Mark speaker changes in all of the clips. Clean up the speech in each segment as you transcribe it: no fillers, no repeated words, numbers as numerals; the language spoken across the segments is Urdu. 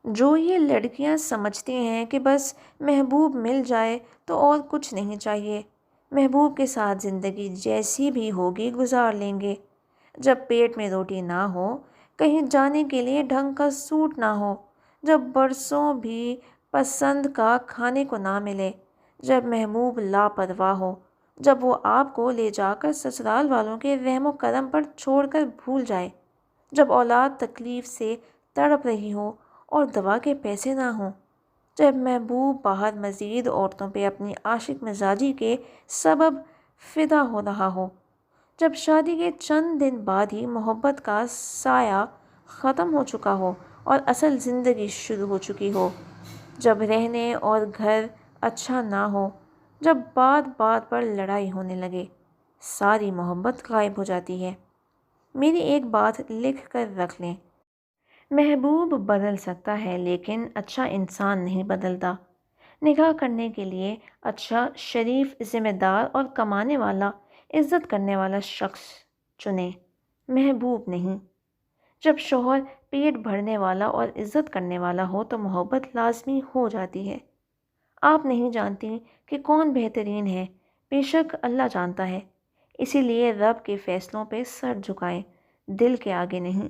Speaker 1: جو یہ لڑکیاں سمجھتی ہیں کہ بس محبوب مل جائے تو اور کچھ نہیں چاہیے، محبوب کے ساتھ زندگی جیسی بھی ہوگی گزار لیں گے۔ جب پیٹ میں روٹی نہ ہو، کہیں جانے کے لیے ڈھنگ کا سوٹ نہ ہو، جب برسوں بھی پسند کا کھانے کو نہ ملے، جب محبوب لاپرواہ ہو، جب وہ آپ کو لے جا کر سسرال والوں کے رحم و کرم پر چھوڑ کر بھول جائے، جب اولاد تکلیف سے تڑپ رہی ہو اور دوا کے پیسے نہ ہوں، جب محبوب باہر مزید عورتوں پہ اپنی عاشق مزاجی کے سبب فدا ہو رہا ہو، جب شادی کے چند دن بعد ہی محبت کا سایہ ختم ہو چکا ہو اور اصل زندگی شروع ہو چکی ہو، جب رہنے اور گھر اچھا نہ ہو، جب بات بات پر لڑائی ہونے لگے، ساری محبت غائب ہو جاتی ہے۔ میری ایک بات لکھ کر رکھ لیں، محبوب بدل سکتا ہے لیکن اچھا انسان نہیں بدلتا۔ نکاح کرنے کے لیے اچھا، شریف، ذمہ دار اور کمانے والا، عزت کرنے والا شخص چنیں، محبوب نہیں۔ جب شوہر پیٹ بھرنے والا اور عزت کرنے والا ہو تو محبت لازمی ہو جاتی ہے۔ آپ نہیں جانتی کہ کون بہترین ہے، بے شک اللہ جانتا ہے۔ اسی لیے رب کے فیصلوں پہ سر جھکائیں، دل کے آگے نہیں،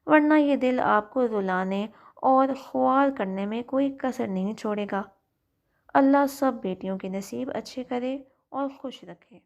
Speaker 1: ورنہ یہ دل آپ کو رلانے اور خوار کرنے میں کوئی کسر نہیں چھوڑے گا۔ اللہ سب بیٹیوں کے نصیب اچھے کرے اور خوش رکھے۔